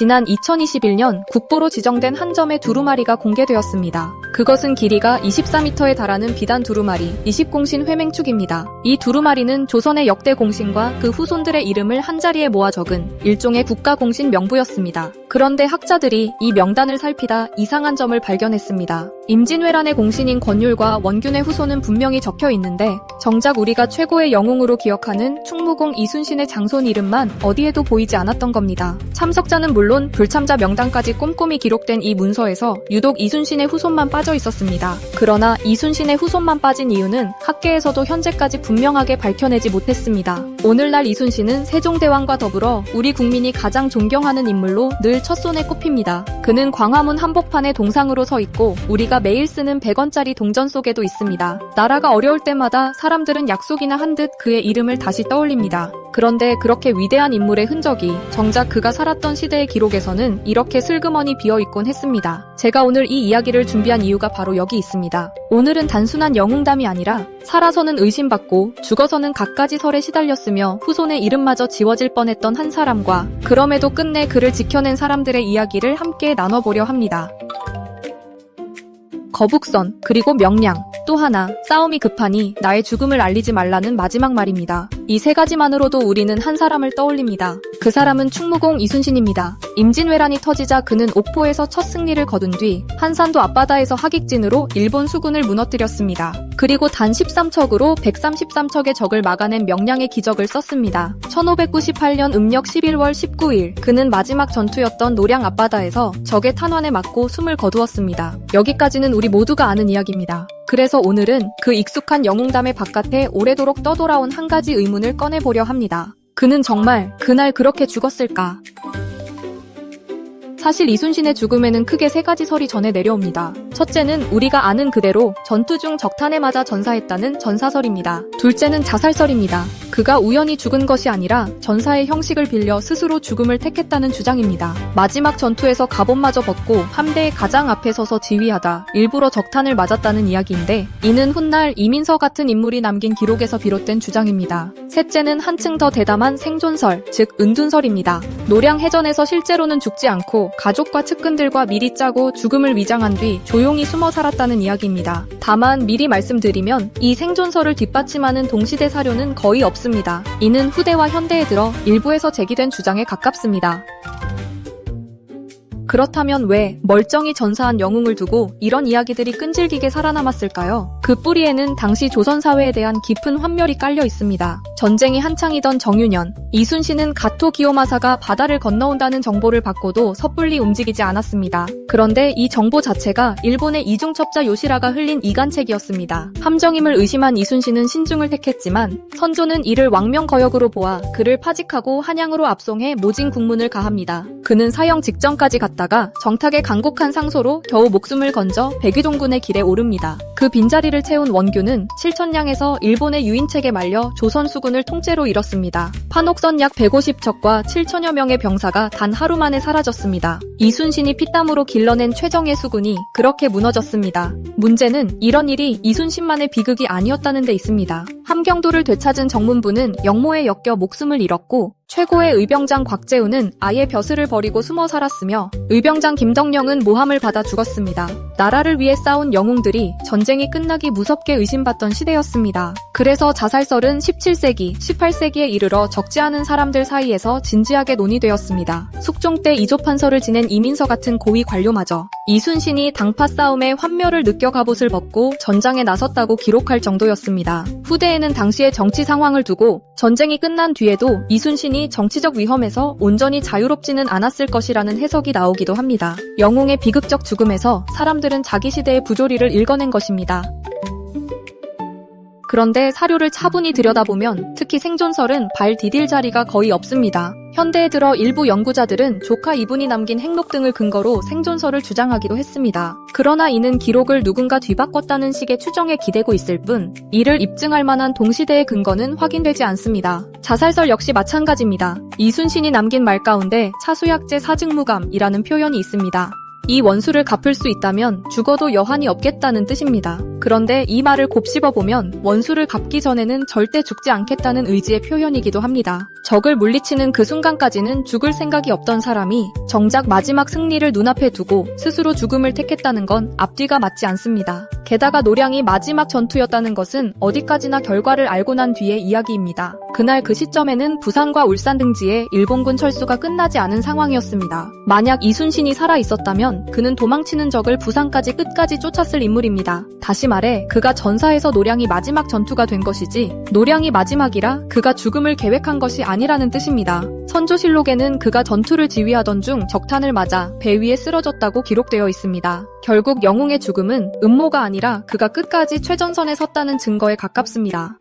지난 2021년 국보로 지정된 한 점의 두루마리가 공개되었습니다. 그것은 길이가 24m에 달하는 비단 두루마리 20공신 회맹축입니다. 이 두루마리는 조선의 역대 공신과 그 후손들의 이름을 한자리에 모아 적은 일종의 국가공신 명부였습니다. 그런데 학자들이 이 명단을 살피다 이상한 점을 발견했습니다. 임진왜란의 공신인 권율과 원균의 후손은 분명히 적혀 있는데 정작 우리가 최고의 영웅으로 기억하는 충무공 이순신의 장손 이름만 어디에도 보이지 않았던 겁니다. 참석자는 물론 불참자 명단까지 꼼꼼히 기록된 이 문서에서 유독 이순신의 후손만 빠져 있었습니다. 그러나 이순신의 후손만 빠진 이유는 학계에서도 현재까지 분명하게 밝혀내지 못했습니다. 오늘날 이순신은 세종대왕과 더불어 우리 국민이 가장 존경하는 인물로 늘 첫손에 꼽힙니다. 그는 광화문 한복판에 동상으로 서 있고 우리가 매일 쓰는 100원짜리 동전 속에도 있습니다. 나라가 어려울 때마다 사람들은 약속이나 한 듯 그의 이름을 다시 떠올립니다. 그런데 그렇게 위대한 인물의 흔적이 정작 그가 살았던 시대의 기록에서는 이렇게 슬그머니 비어있곤 했습니다. 제가 오늘 이 이야기를 준비한 이유가 바로 여기 있습니다. 오늘은 단순한 영웅담이 아니라 살아서는 의심받고 죽어서는 갖가지 설에 시달렸으며 후손의 이름마저 지워질 뻔했던 한 사람과 그럼에도 끝내 그를 지켜낸 사람들의 이야기를 함께 나눠보려 합니다. 거북선, 그리고 명량, 또 하나, 싸움이 급하니 나의 죽음을 알리지 말라는 마지막 말입니다. 이 세 가지만으로도 우리는 한 사람을 떠올립니다. 그 사람은 충무공 이순신입니다. 임진왜란이 터지자 그는 옥포에서 첫 승리를 거둔 뒤 한산도 앞바다에서 하객진으로 일본 수군을 무너뜨렸습니다. 그리고 단 13척으로 133척의 적을 막아낸 명량의 기적을 썼습니다. 1598년 음력 11월 19일 그는 마지막 전투였던 노량 앞바다에서 적의 탄환에 맞고 숨을 거두었습니다. 여기까지는 우리 모두가 아는 이야기입니다. 그래서 오늘은 그 익숙한 영웅담의 바깥에 오래도록 떠돌아온 한 가지 의문을 꺼내보려 합니다. 그는 정말 그날 그렇게 죽었을까? 사실 이순신의 죽음에는 크게 세 가지 설이 전해 내려옵니다. 첫째는 우리가 아는 그대로 전투 중 적탄에 맞아 전사했다는 전사설입니다. 둘째는 자살설입니다. 그가 우연히 죽은 것이 아니라 전사의 형식을 빌려 스스로 죽음을 택했다는 주장입니다. 마지막 전투에서 갑옷마저 벗고 함대의 가장 앞에 서서 지휘하다 일부러 적탄을 맞았다는 이야기인데 이는 훗날 이민서 같은 인물이 남긴 기록에서 비롯된 주장입니다. 셋째는 한층 더 대담한 생존설, 즉 은둔설입니다. 노량 해전에서 실제로는 죽지 않고 가족과 측근들과 미리 짜고 죽음을 위장한 뒤 조용히 숨어 살았다는 이야기입니다. 다만 미리 말씀드리면 이 생존설을 뒷받침하는 동시대 사료는 거의 없습니다. 이는 후대와 현대에 들어 일부에서 제기된 주장에 가깝습니다. 그렇다면 왜 멀쩡히 전사한 영웅을 두고 이런 이야기들이 끈질기게 살아남았을까요? 그 뿌리에는 당시 조선 사회에 대한 깊은 환멸이 깔려 있습니다. 전쟁이 한창이던 정유년, 이순신은 가토 기요마사가 바다를 건너온다는 정보를 받고도 섣불리 움직이지 않았습니다. 그런데 이 정보 자체가 일본의 이중첩자 요시라가 흘린 이간책이었습니다. 함정임을 의심한 이순신은 신중을 택했지만 선조는 이를 왕명거역으로 보아 그를 파직하고 한양으로 압송해 모진 국문을 가합니다. 그는 사형 직전까지 갔다가 정탁의 간곡한 상소로 겨우 목숨을 건져 백의동군의 길에 오릅니다. 그 빈자리를 채운 원균은 칠천량에서 일본의 유인책에 말려 조선 수군을 통째로 잃었습니다. 판옥선 약 150척과 7천여 명의 병사가 단 하루 만에 사라졌습니다. 이순신이 피땀으로 길러낸 최정예 수군이 그렇게 무너졌습니다. 문제는 이런 일이 이순신만의 비극이 아니었다는 데 있습니다. 함경도를 되찾은 정문부는 역모에 엮여 목숨을 잃었고 최고의 의병장 곽재우는 아예 벼슬을 버리고 숨어 살았으며 의병장 김덕령은 모함을 받아 죽었습니다. 나라를 위해 싸운 영웅들이 전쟁이 끝나기 무섭게 의심받던 시대였습니다. 그래서 자살설은 17세기, 18세기에 이르러 적지 않은 사람들 사이에서 진지하게 논의되었습니다. 숙종 때 이조판서를 지낸 이민서 같은 고위 관료마저 이순신이 당파 싸움에 환멸을 느껴 갑옷을 벗고 전장에 나섰다고 기록할 정도였습니다. 후대에는 당시의 정치 상황을 두고 전쟁이 끝난 뒤에도 이순신이 정치적 위험에서 온전히 자유롭지는 않았을 것이라는 해석이 나오기도 합니다. 영웅의 비극적 죽음에서 사람들은 자기 시대의 부조리를 읽어낸 것입니다. 그런데 사료를 차분히 들여다보면 특히 생존설은 발 디딜 자리가 거의 없습니다. 현대에 들어 일부 연구자들은 조카 이분이 남긴 행록 등을 근거로 생존설을 주장하기도 했습니다. 그러나 이는 기록을 누군가 뒤바꿨다는 식의 추정에 기대고 있을 뿐 이를 입증할 만한 동시대의 근거는 확인되지 않습니다. 자살설 역시 마찬가지입니다. 이순신이 남긴 말 가운데 차수약제 사증무감이라는 표현이 있습니다. 이 원수를 갚을 수 있다면 죽어도 여한이 없겠다는 뜻입니다. 그런데 이 말을 곱씹어보면 원수를 갚기 전에는 절대 죽지 않겠다는 의지의 표현이기도 합니다. 적을 물리치는 그 순간까지는 죽을 생각이 없던 사람이 정작 마지막 승리를 눈앞에 두고 스스로 죽음을 택했다는 건 앞뒤가 맞지 않습니다. 게다가 노량이 마지막 전투였다는 것은 어디까지나 결과를 알고 난 뒤의 이야기입니다. 그날 그 시점에는 부산과 울산 등지에 일본군 철수가 끝나지 않은 상황이었습니다. 만약 이순신이 살아있었다면 그는 도망치는 적을 부산까지 끝까지 쫓았을 인물입니다. 다시 말해 그가 전사해서 노량이 마지막 전투가 된 것이지 노량이 마지막이라 그가 죽음을 계획한 것이 아니라는 뜻입니다. 선조실록에는 그가 전투를 지휘하던 중 적탄을 맞아 배 위에 쓰러졌다고 기록되어 있습니다. 결국 영웅의 죽음은 음모가 아니라 그가 끝까지 최전선에 섰다는 증거에 가깝습니다.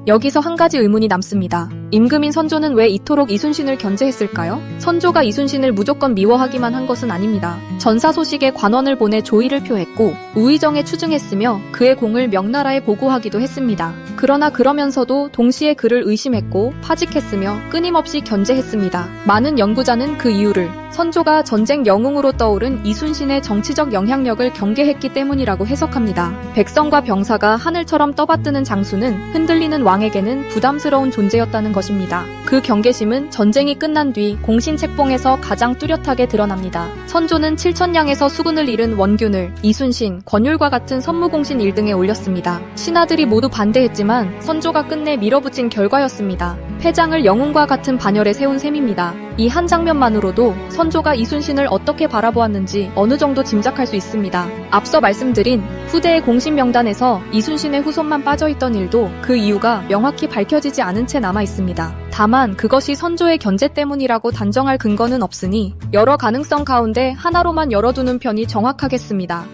여기서 한 가지 의문이 남습니다. 임금인 선조는 왜 이토록 이순신을 견제했을까요? 선조가 이순신을 무조건 미워하기만 한 것은 아닙니다. 전사 소식에 관원을 보내 조의를 표했고 우의정에 추증했으며 그의 공을 명나라에 보고하기도 했습니다. 그러나 그러면서도 동시에 그를 의심했고 파직했으며 끊임없이 견제했습니다. 많은 연구자는 그 이유를 선조가 전쟁 영웅으로 떠오른 이순신의 정치적 영향력을 경계했기 때문이라고 해석합니다. 백성과 병사가 하늘처럼 떠받드는 장수는 흔들리는 왕에게는 부담스러운 존재였다는 것입니다. 그 경계심은 전쟁이 끝난 뒤 공신책봉에서 가장 뚜렷하게 드러납니다. 선조는 7천량에서 수군을 잃은 원균을 이순신, 권율과 같은 선무공신 1등에 올렸습니다. 신하들이 모두 반대했지만 선조가 끝내 밀어붙인 결과였습니다. 패장을 영웅과 같은 반열에 세운 셈입니다. 이 한 장면만으로도 선조가 이순신을 어떻게 바라보았는지 어느 정도 짐작할 수 있습니다. 앞서 말씀드린 후대의 공신 명단에서 이순신의 후손만 빠져있던 일도 그 이유가 명확히 밝혀지지 않은 채 남아있습니다. 다만 그것이 선조의 견제 때문이라고 단정할 근거는 없으니 여러 가능성 가운데 하나로만 열어두는 편이 정확하겠습니다.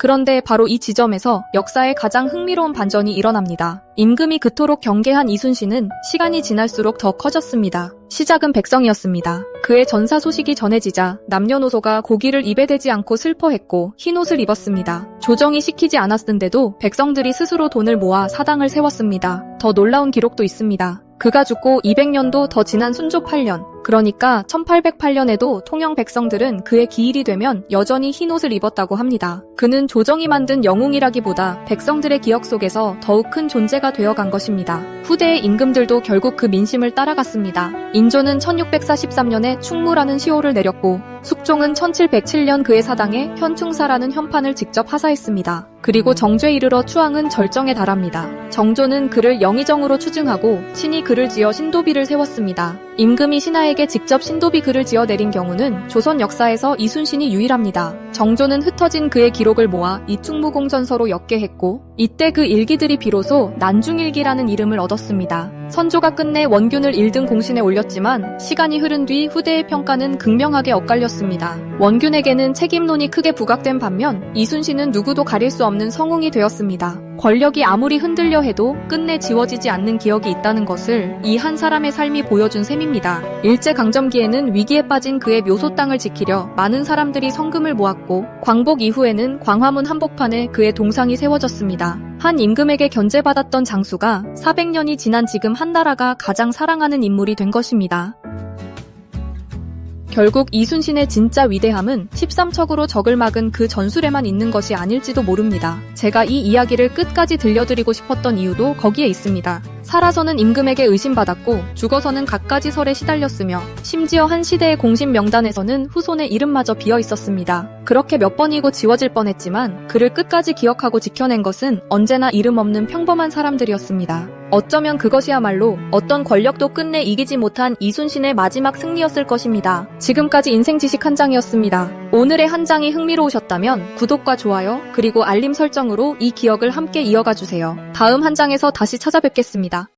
그런데 바로 이 지점에서 역사의 가장 흥미로운 반전이 일어납니다. 임금이 그토록 경계한 이순신은 시간이 지날수록 더 커졌습니다. 시작은 백성이었습니다. 그의 전사 소식이 전해지자 남녀노소가 고기를 입에 대지 않고 슬퍼했고 흰옷을 입었습니다. 조정이 시키지 않았는데도 백성들이 스스로 돈을 모아 사당을 세웠습니다. 더 놀라운 기록도 있습니다. 그가 죽고 200년도 더 지난 순조 8년, 그러니까 1808년에도 통영 백성들은 그의 기일이 되면 여전히 흰옷을 입었다고 합니다. 그는 조정이 만든 영웅이라기보다 백성들의 기억 속에서 더욱 큰 존재가 되어간 것입니다. 후대의 임금들도 결국 그 민심을 따라갔습니다. 인조는 1643년에 충무라는 시호를 내렸고 숙종은 1707년 그의 사당에 현충사라는 현판을 직접 하사했습니다. 그리고 정죄에 이르러 추앙은 절정에 달합니다. 정조는 그를 영의정으로 추증하고 신이 글을 지어 신도비를 세웠습니다. 임금이 신하에게 직접 신도비 글을 지어 내린 경우는 조선 역사에서 이순신이 유일합니다. 정조는 흩어진 그의 기록을 모아 이충무공전서로 엮게했고 이때 그 일기들이 비로소 난중일기라는 이름을 얻었습니다. 선조가 끝내 원균을 1등 공신에 올렸지만 시간이 흐른 뒤 후대의 평가는 극명하게 엇갈렸습니다. 원균에게는 책임론이 크게 부각된 반면 이순신은 누구도 가릴 수 없는 성웅이 되었습니다. 권력이 아무리 흔들려 해도 끝내 지워지지 않는 기억이 있다는 것을 이 한 사람의 삶이 보여준 셈입니다. 일제강점기에는 위기에 빠진 그의 묘소 땅을 지키려 많은 사람들이 성금을 모았고 광복 이후에는 광화문 한복판에 그의 동상이 세워졌습니다. 한 임금에게 견제받았던 장수가 400년이 지난 지금 한나라가 가장 사랑하는 인물이 된 것입니다. 결국 이순신의 진짜 위대함은 13척으로 적을 막은 그 전술에만 있는 것이 아닐지도 모릅니다. 제가 이 이야기를 끝까지 들려드리고 싶었던 이유도 거기에 있습니다. 살아서는 임금에게 의심받았고 죽어서는 갖가지 설에 시달렸으며 심지어 한 시대의 공신 명단에서는 후손의 이름마저 비어 있었습니다. 그렇게 몇 번이고 지워질 뻔했지만 그를 끝까지 기억하고 지켜낸 것은 언제나 이름 없는 평범한 사람들이었습니다. 어쩌면 그것이야말로 어떤 권력도 끝내 이기지 못한 이순신의 마지막 승리였을 것입니다. 지금까지 인생 지식 한 장이었습니다. 오늘의 한 장이 흥미로우셨다면 구독과 좋아요 그리고 알림 설정으로 이 기억을 함께 이어가 주세요. 다음 한 장에서 다시 찾아뵙겠습니다.